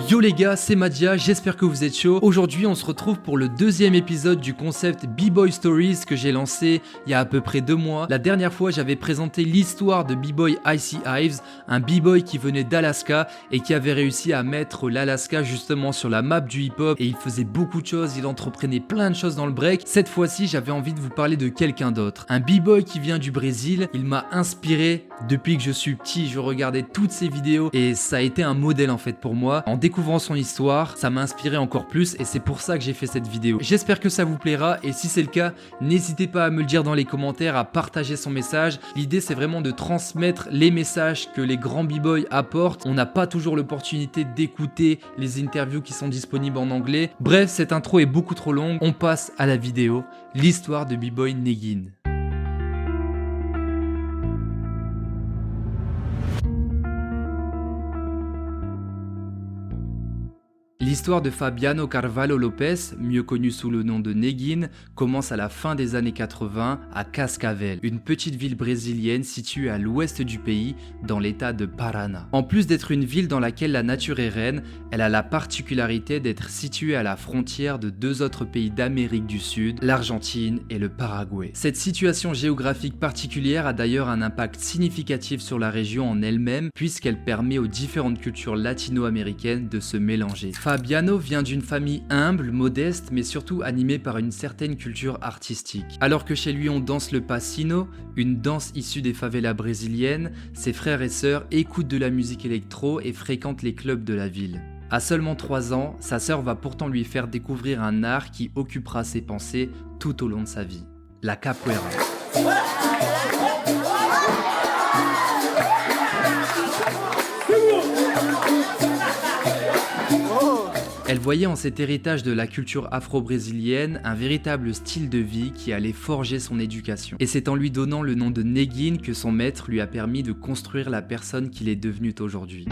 Yo les gars, c'est Madia, j'espère que vous êtes chaud. Aujourd'hui on se retrouve pour le deuxième épisode du concept B-Boy Stories que j'ai lancé il y a à peu près 2 mois. La dernière fois j'avais présenté l'histoire de B-Boy Icy Ives, un B-Boy qui venait d'Alaska et qui avait réussi à mettre l'Alaska justement sur la map du hip-hop, et il faisait beaucoup de choses, il entreprenait plein de choses dans le break. Cette fois-ci j'avais envie de vous parler de quelqu'un d'autre, un B-Boy qui vient du Brésil. Il m'a inspiré depuis que je suis petit, je regardais toutes ses vidéos et ça a été un modèle en fait pour moi. En découvrant son histoire, ça m'a inspiré encore plus et c'est pour ça que j'ai fait cette vidéo. J'espère que ça vous plaira et si c'est le cas, n'hésitez pas à me le dire dans les commentaires, à partager son message. L'idée c'est vraiment de transmettre les messages que les grands b-boys apportent. On n'a pas toujours l'opportunité d'écouter les interviews qui sont disponibles en anglais. Bref, cette intro est beaucoup trop longue, on passe à la vidéo. L'histoire de B-Boy Negin. L'histoire de Fabiano Carvalho Lopes, mieux connu sous le nom de Negin, commence à la fin des années 80 à Cascavel, une petite ville brésilienne située à l'ouest du pays, dans l'état de Paraná. En plus d'être une ville dans laquelle la nature est reine, elle a la particularité d'être située à la frontière de 2 autres pays d'Amérique du Sud, l'Argentine et le Paraguay. Cette situation géographique particulière a d'ailleurs un impact significatif sur la région en elle-même, puisqu'elle permet aux différentes cultures latino-américaines de se mélanger. Fabiano vient d'une famille humble, modeste, mais surtout animée par une certaine culture artistique. Alors que chez lui on danse le passino, une danse issue des favelas brésiliennes, ses frères et sœurs écoutent de la musique électro et fréquentent les clubs de la ville. À seulement 3 ans, sa sœur va pourtant lui faire découvrir un art qui occupera ses pensées tout au long de sa vie, la capoeira. Elle voyait en cet héritage de la culture afro-brésilienne un véritable style de vie qui allait forger son éducation. Et c'est en lui donnant le nom de Negin que son maître lui a permis de construire la personne qu'il est devenu aujourd'hui.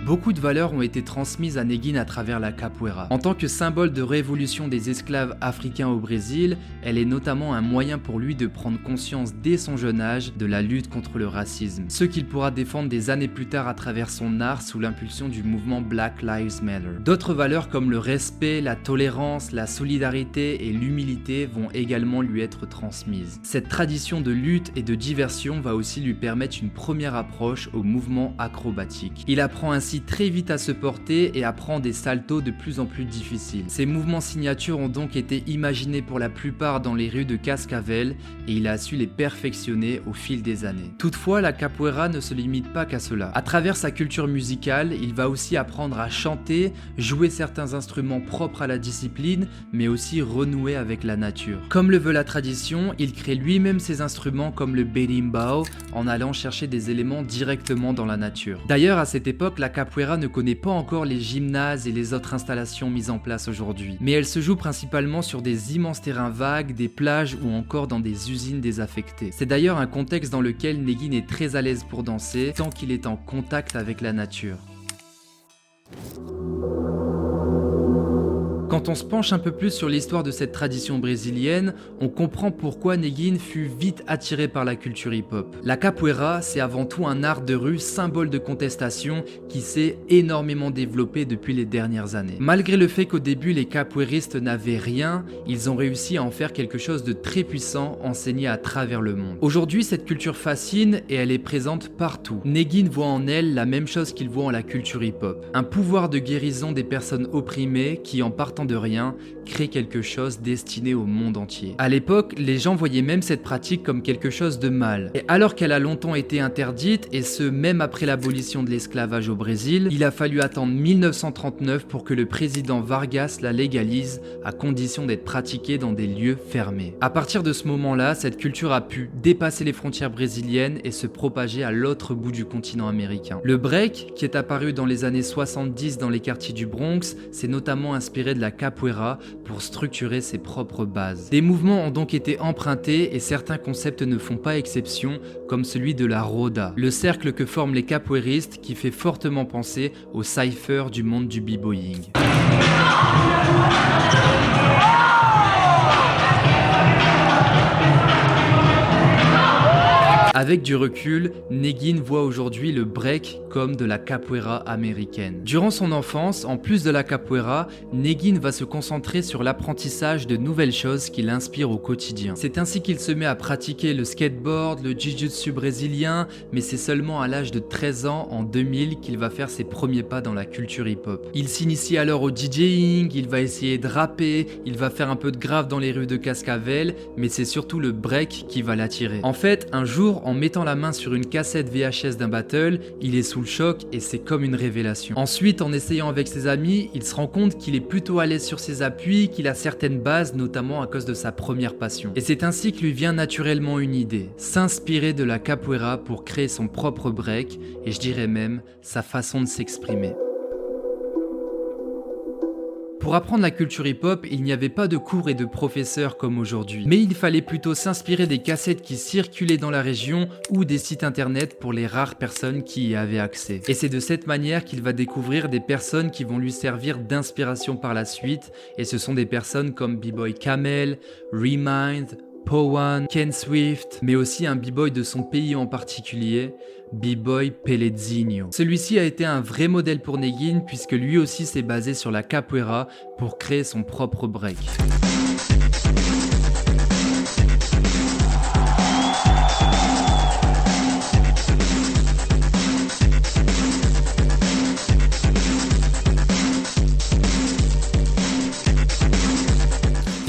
Beaucoup de valeurs ont été transmises à Negin à travers la capoeira. En tant que symbole de révolution des esclaves africains au Brésil, elle est notamment un moyen pour lui de prendre conscience dès son jeune âge de la lutte contre le racisme, ce qu'il pourra défendre des années plus tard à travers son art sous l'impulsion du mouvement Black Lives Matter. D'autres valeurs comme le respect, la tolérance, la solidarité et l'humilité vont également lui être transmises. Cette tradition de lutte et de diversion va aussi lui permettre une première approche au mouvement acrobatique. Il apprend ainsi très vite à se porter et apprend des saltos de plus en plus difficiles. Ces mouvements signatures ont donc été imaginés pour la plupart dans les rues de Cascavel et il a su les perfectionner au fil des années. Toutefois, la capoeira ne se limite pas qu'à cela. À travers sa culture musicale, il va aussi apprendre à chanter, jouer certains instruments propres à la discipline, mais aussi renouer avec la nature. Comme le veut la tradition, il crée lui-même ses instruments comme le berimbau en allant chercher des éléments directement dans la nature. D'ailleurs, à cette époque, la capoeira ne connaît pas encore les gymnases et les autres installations mises en place aujourd'hui, mais elle se joue principalement sur des immenses terrains vagues, des plages ou encore dans des usines désaffectées. C'est d'ailleurs un contexte dans lequel Negin est très à l'aise pour danser tant qu'il est en contact avec la nature. Quand on se penche un peu plus sur l'histoire de cette tradition brésilienne, on comprend pourquoi Negin fut vite attiré par la culture hip-hop. La capoeira, c'est avant tout un art de rue, symbole de contestation, qui s'est énormément développé depuis les dernières années. Malgré le fait qu'au début les capoeiristes n'avaient rien, ils ont réussi à en faire quelque chose de très puissant, enseigné à travers le monde. Aujourd'hui, cette culture fascine et elle est présente partout. Negin voit en elle la même chose qu'il voit en la culture hip-hop. Un pouvoir de guérison des personnes opprimées qui, en partant de rien, crée quelque chose destiné au monde entier. À l'époque, les gens voyaient même cette pratique comme quelque chose de mal. Et alors qu'elle a longtemps été interdite, et ce même après l'abolition de l'esclavage au Brésil, il a fallu attendre 1939 pour que le président Vargas la légalise, à condition d'être pratiquée dans des lieux fermés. À partir de ce moment-là, cette culture a pu dépasser les frontières brésiliennes et se propager à l'autre bout du continent américain. Le break, qui est apparu dans les années 70 dans les quartiers du Bronx, s'est notamment inspiré de la capoeira pour structurer ses propres bases. Des mouvements ont donc été empruntés et certains concepts ne font pas exception, comme celui de la roda, le cercle que forment les capoeiristes qui fait fortement penser au cypher du monde du b-boying. Avec du recul, Negin voit aujourd'hui le break comme de la capoeira américaine. Durant son enfance, en plus de la capoeira, Negin va se concentrer sur l'apprentissage de nouvelles choses qui l'inspirent au quotidien. C'est ainsi qu'il se met à pratiquer le skateboard, le jiu-jitsu brésilien, mais c'est seulement à l'âge de 13 ans, en 2000, qu'il va faire ses premiers pas dans la culture hip-hop. Il s'initie alors au DJing, il va essayer de rapper, il va faire un peu de grave dans les rues de Cascavel, mais c'est surtout le break qui va l'attirer. En fait, un jour, en mettant la main sur une cassette VHS d'un battle, il est sous le choc et c'est comme une révélation. Ensuite, en essayant avec ses amis, il se rend compte qu'il est plutôt à l'aise sur ses appuis, qu'il a certaines bases, notamment à cause de sa première passion. Et c'est ainsi que lui vient naturellement une idée, s'inspirer de la capoeira pour créer son propre break, et je dirais même sa façon de s'exprimer. Pour apprendre la culture hip-hop, il n'y avait pas de cours et de professeurs comme aujourd'hui, mais il fallait plutôt s'inspirer des cassettes qui circulaient dans la région ou des sites internet pour les rares personnes qui y avaient accès. Et c'est de cette manière qu'il va découvrir des personnes qui vont lui servir d'inspiration par la suite, et ce sont des personnes comme B-Boy Kamel, Remind, Powan, Ken Swift, mais aussi un b-boy de son pays en particulier, B-Boy Pelezinho. Celui-ci a été un vrai modèle pour Negin puisque lui aussi s'est basé sur la capoeira pour créer son propre break.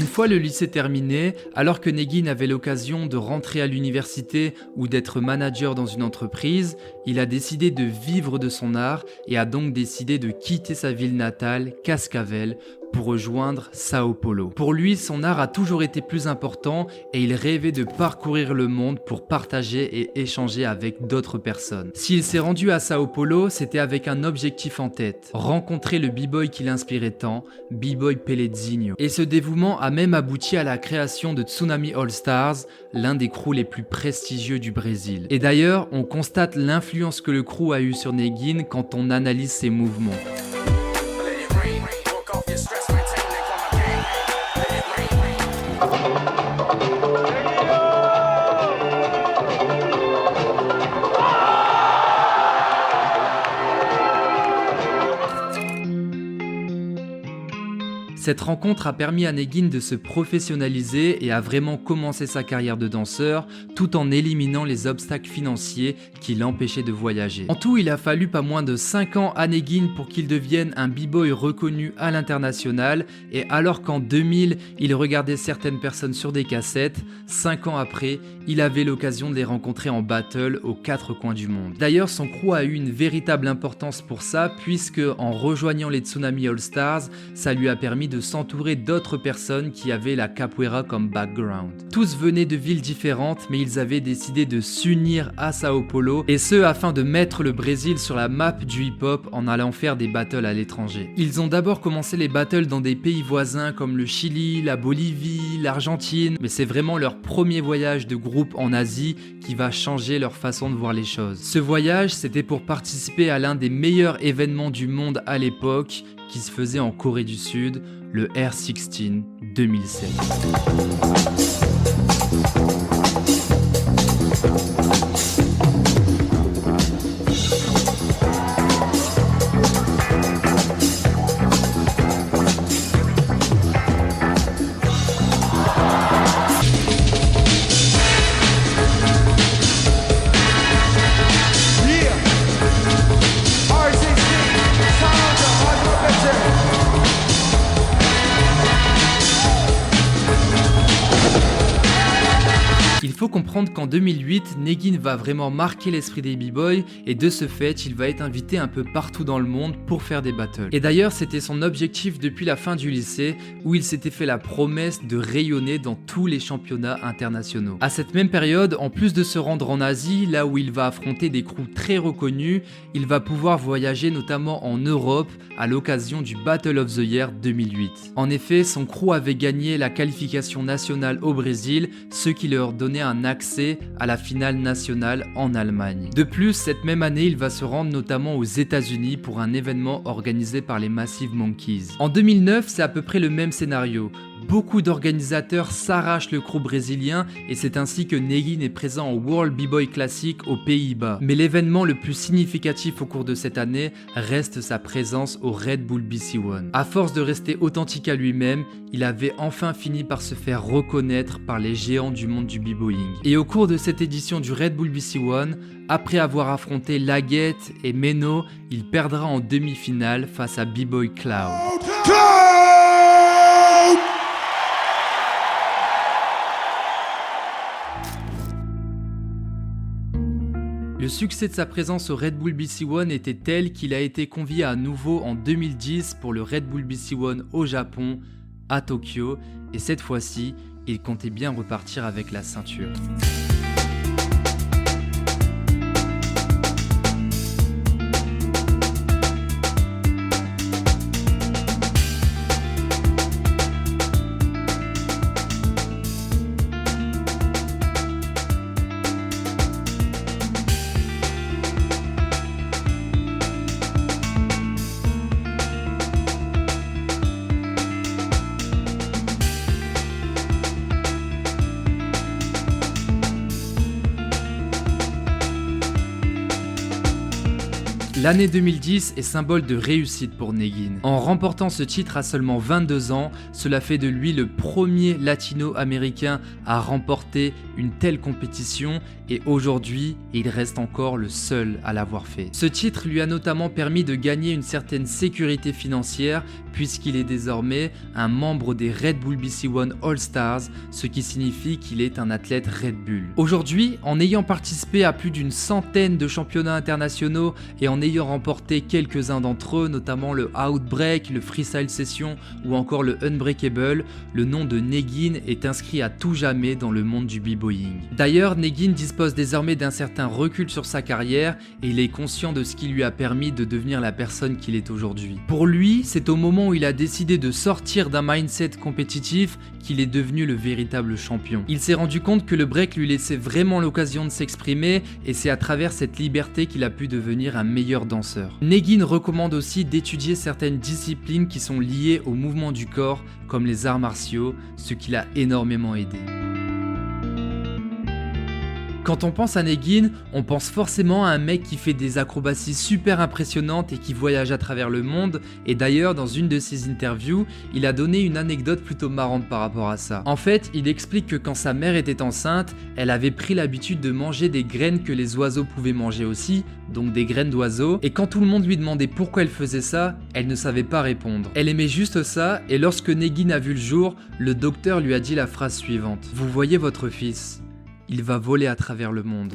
Une fois le lycée terminé, alors que Negin avait l'occasion de rentrer à l'université ou d'être manager dans une entreprise, il a décidé de vivre de son art et a donc décidé de quitter sa ville natale, Cascavel, pour rejoindre Sao Paulo. Pour lui, son art a toujours été plus important et il rêvait de parcourir le monde pour partager et échanger avec d'autres personnes. S'il s'est rendu à Sao Paulo, c'était avec un objectif en tête, rencontrer le b-boy qui l'inspirait tant, B-Boy Pelezinho. Et ce dévouement a même abouti à la création de Tsunami All Stars, l'un des crews les plus prestigieux du Brésil. Et d'ailleurs, on constate l'influence que le crew a eue sur Negin quand on analyse ses mouvements. Cette rencontre a permis à Negin de se professionnaliser et a vraiment commencé sa carrière de danseur tout en éliminant les obstacles financiers qui l'empêchaient de voyager. En tout, il a fallu pas moins de 5 ans à Negin pour qu'il devienne un b-boy reconnu à l'international, et alors qu'en 2000, il regardait certaines personnes sur des cassettes, 5 ans après, il avait l'occasion de les rencontrer en battle aux 4 coins du monde. D'ailleurs, son crew a eu une véritable importance pour ça, puisque en rejoignant les Tsunami All Stars, ça lui a permis de s'entourer d'autres personnes qui avaient la capoeira comme background. Tous venaient de villes différentes, mais ils avaient décidé de s'unir à Sao Paulo, et ce afin de mettre le Brésil sur la map du hip-hop en allant faire des battles à l'étranger. Ils ont d'abord commencé les battles dans des pays voisins comme le Chili, la Bolivie, l'Argentine, mais c'est vraiment leur premier voyage de groupe en Asie qui va changer leur façon de voir les choses. Ce voyage, c'était pour participer à l'un des meilleurs événements du monde à l'époque, qui se faisait en Corée du Sud, le R16 2007. Il faut comprendre qu'en 2008, Negin va vraiment marquer l'esprit des b-boys et de ce fait, il va être invité un peu partout dans le monde pour faire des battles. Et d'ailleurs, c'était son objectif depuis la fin du lycée où il s'était fait la promesse de rayonner dans tous les championnats internationaux. À cette même période, en plus de se rendre en Asie, là où il va affronter des crews très reconnus, il va pouvoir voyager notamment en Europe à l'occasion du Battle of the Year 2008. En effet, son crew avait gagné la qualification nationale au Brésil, ce qui leur donnait un accès à la finale nationale en Allemagne. De plus, cette même année, il va se rendre notamment aux États-Unis pour un événement organisé par les Massive Monkeys. En 2009, c'est à peu près le même scénario. beaucoup d'organisateurs s'arrachent le crew brésilien et c'est ainsi que Negin est présent au World B-Boy Classic aux Pays-Bas. Mais l'événement le plus significatif au cours de cette année reste sa présence au Red Bull BC One. À force de rester authentique à lui-même, il avait enfin fini par se faire reconnaître par les géants du monde du b-boying. Et au cours de cette édition du Red Bull BC One, après avoir affronté Laguette et Meno, il perdra en demi-finale face à B-Boy Cloud. Le succès de sa présence au Red Bull BC One était tel qu'il a été convié à nouveau en 2010 pour le Red Bull BC One au Japon, à Tokyo, et cette fois-ci, il comptait bien repartir avec la ceinture. L'année 2010 est symbole de réussite pour Negin. En remportant ce titre à seulement 22 ans, cela fait de lui le premier latino-américain à remporter une telle compétition et aujourd'hui, il reste encore le seul à l'avoir fait. Ce titre lui a notamment permis de gagner une certaine sécurité financière puisqu'il est désormais un membre des Red Bull BC One All Stars, ce qui signifie qu'il est un athlète Red Bull. Aujourd'hui, en ayant participé à plus d'une centaine de championnats internationaux et en ayant remporté quelques-uns d'entre eux, notamment le Outbreak, le Freestyle Session ou encore le Unbreakable, le nom de Negin est inscrit à tout jamais dans le monde du b-boying. D'ailleurs, Negin dispose désormais d'un certain recul sur sa carrière et il est conscient de ce qui lui a permis de devenir la personne qu'il est aujourd'hui. Pour lui, c'est au moment où il a décidé de sortir d'un mindset compétitif qu'il est devenu le véritable champion. Il s'est rendu compte que le break lui laissait vraiment l'occasion de s'exprimer et c'est à travers cette liberté qu'il a pu devenir un meilleur danseur. Negin recommande aussi d'étudier certaines disciplines qui sont liées au mouvement du corps, comme les arts martiaux, ce qui l'a énormément aidé. Quand on pense à Negin, on pense forcément à un mec qui fait des acrobaties super impressionnantes et qui voyage à travers le monde, et d'ailleurs dans une de ses interviews, il a donné une anecdote plutôt marrante par rapport à ça. En fait, il explique que quand sa mère était enceinte, elle avait pris l'habitude de manger des graines que les oiseaux pouvaient manger aussi, donc des graines d'oiseaux, et quand tout le monde lui demandait pourquoi elle faisait ça, elle ne savait pas répondre. Elle aimait juste ça, et lorsque Negin a vu le jour, le docteur lui a dit la phrase suivante: « Vous voyez votre fils ? Il va voler à travers le monde. »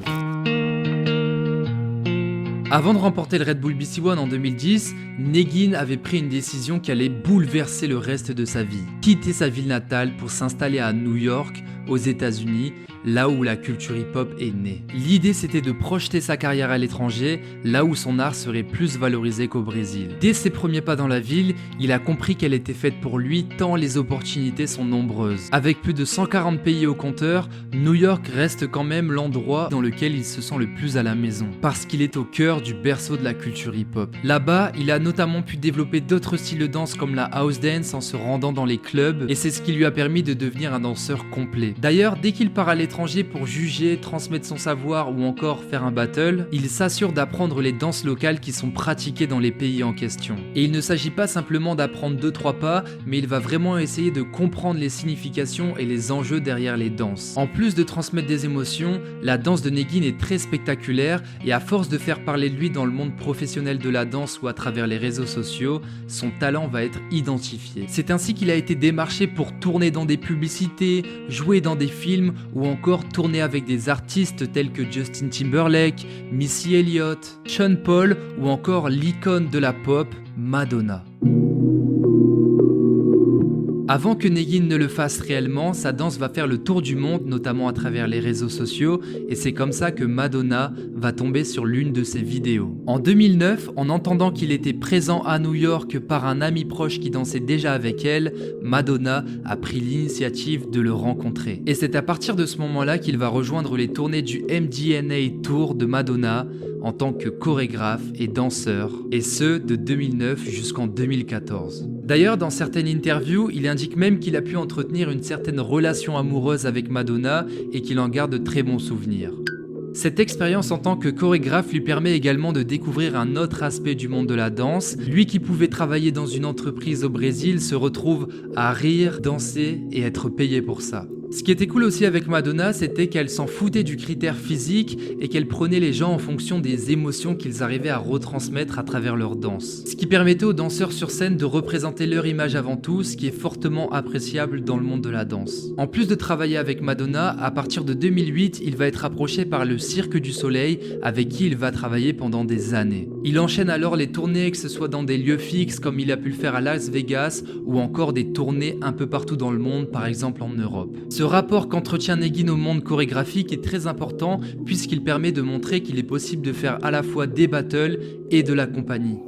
Avant de remporter le Red Bull BC One en 2010, Negin avait pris une décision qui allait bouleverser le reste de sa vie. Quitter sa ville natale pour s'installer à New York, aux États-Unis, là où la culture hip-hop est née. L'idée c'était de projeter sa carrière à l'étranger, là où son art serait plus valorisé qu'au Brésil. Dès ses premiers pas dans la ville, il a compris qu'elle était faite pour lui tant les opportunités sont nombreuses. Avec plus de 140 pays au compteur, New York reste quand même l'endroit dans lequel il se sent le plus à la maison, parce qu'il est au cœur du berceau de la culture hip-hop. Là-bas, il a notamment pu développer d'autres styles de danse comme la house dance en se rendant dans les clubs, et c'est ce qui lui a permis de devenir un danseur complet. D'ailleurs, dès qu'il part à l'étranger pour juger, transmettre son savoir ou encore faire un battle, il s'assure d'apprendre les danses locales qui sont pratiquées dans les pays en question. Et il ne s'agit pas simplement d'apprendre 2-3 pas, mais il va vraiment essayer de comprendre les significations et les enjeux derrière les danses. En plus de transmettre des émotions, la danse de Negin est très spectaculaire et à force de faire parler de lui dans le monde professionnel de la danse ou à travers les réseaux sociaux, son talent va être identifié. C'est ainsi qu'il a été démarché pour tourner dans des publicités, jouer dans des films ou encore tourner avec des artistes tels que Justin Timberlake, Missy Elliott, Sean Paul ou encore l'icône de la pop, Madonna. Avant que Negin ne le fasse réellement, sa danse va faire le tour du monde, notamment à travers les réseaux sociaux, et c'est comme ça que Madonna va tomber sur l'une de ses vidéos. En 2009, en entendant qu'il était présent à New York par un ami proche qui dansait déjà avec elle, Madonna a pris l'initiative de le rencontrer. Et c'est à partir de ce moment-là qu'il va rejoindre les tournées du MDNA Tour de Madonna, en tant que chorégraphe et danseur, et ce de 2009 jusqu'en 2014. D'ailleurs, dans certaines interviews, il indique même qu'il a pu entretenir une certaine relation amoureuse avec Madonna et qu'il en garde de très bons souvenirs. Cette expérience en tant que chorégraphe lui permet également de découvrir un autre aspect du monde de la danse. Lui qui pouvait travailler dans une entreprise au Brésil se retrouve à rire, danser et être payé pour ça. Ce qui était cool aussi avec Madonna, c'était qu'elle s'en foutait du critère physique et qu'elle prenait les gens en fonction des émotions qu'ils arrivaient à retransmettre à travers leur danse. Ce qui permettait aux danseurs sur scène de représenter leur image avant tout, ce qui est fortement appréciable dans le monde de la danse. En plus de travailler avec Madonna, à partir de 2008, il va être approché par le Cirque du Soleil avec qui il va travailler pendant des années. Il enchaîne alors les tournées, que ce soit dans des lieux fixes comme il a pu le faire à Las Vegas ou encore des tournées un peu partout dans le monde, par exemple en Europe. Ce rapport qu'entretient Negin au monde chorégraphique est très important puisqu'il permet de montrer qu'il est possible de faire à la fois des battles et de la compagnie.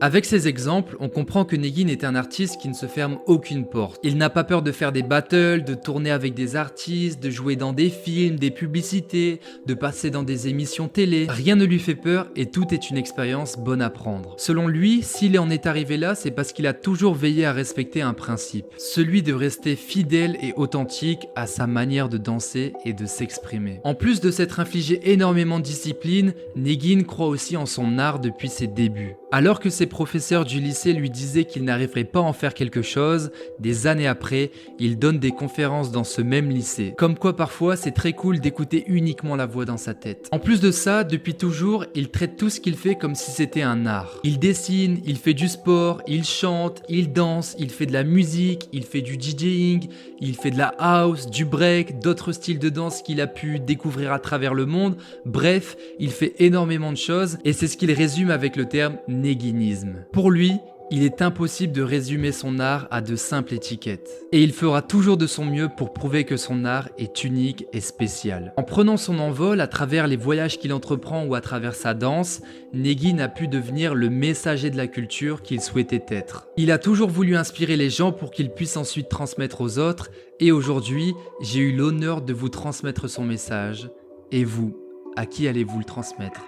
Avec ces exemples, on comprend que Negin est un artiste qui ne se ferme aucune porte. Il n'a pas peur de faire des battles, de tourner avec des artistes, de jouer dans des films, des publicités, de passer dans des émissions télé. Rien ne lui fait peur et tout est une expérience bonne à prendre. Selon lui, s'il en est arrivé là, c'est parce qu'il a toujours veillé à respecter un principe, celui de rester fidèle et authentique à sa manière de danser et de s'exprimer. En plus de s'être infligé énormément de discipline, Negin croit aussi en son art depuis ses débuts. Alors que ses professeurs du lycée lui disaient qu'il n'arriverait pas à en faire quelque chose, des années après, il donne des conférences dans ce même lycée. Comme quoi parfois, c'est très cool d'écouter uniquement la voix dans sa tête. En plus de ça, depuis toujours, il traite tout ce qu'il fait comme si c'était un art. Il dessine, il fait du sport, il chante, il danse, il fait de la musique, il fait du DJing, il fait de la house, du break, d'autres styles de danse qu'il a pu découvrir à travers le monde. Bref, il fait énormément de choses et c'est ce qu'il résume avec le terme neginisme. Pour lui, il est impossible de résumer son art à de simples étiquettes. Et il fera toujours de son mieux pour prouver que son art est unique et spécial. En prenant son envol à travers les voyages qu'il entreprend ou à travers sa danse, Negin a pu devenir le messager de la culture qu'il souhaitait être. Il a toujours voulu inspirer les gens pour qu'ils puissent ensuite transmettre aux autres. Et aujourd'hui, j'ai eu l'honneur de vous transmettre son message. Et vous, à qui allez-vous le transmettre ?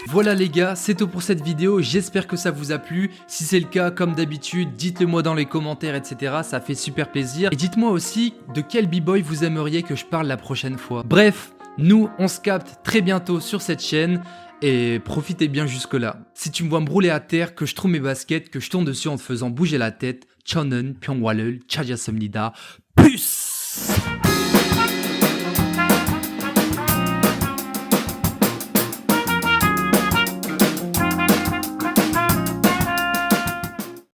Voilà les gars, c'est tout pour cette vidéo, j'espère que ça vous a plu. Si c'est le cas, comme d'habitude, dites-le moi dans les commentaires, etc. Ça fait super plaisir. Et dites-moi aussi de quel b-boy vous aimeriez que je parle la prochaine fois. Bref, nous, on se capte très bientôt sur cette chaîne. Et profitez bien jusque là. Si tu me vois me rouler à terre, que je trouve mes baskets, que je tourne dessus en te faisant bouger la tête, Chonen, Pyongwalul, Chajasomnida, plus!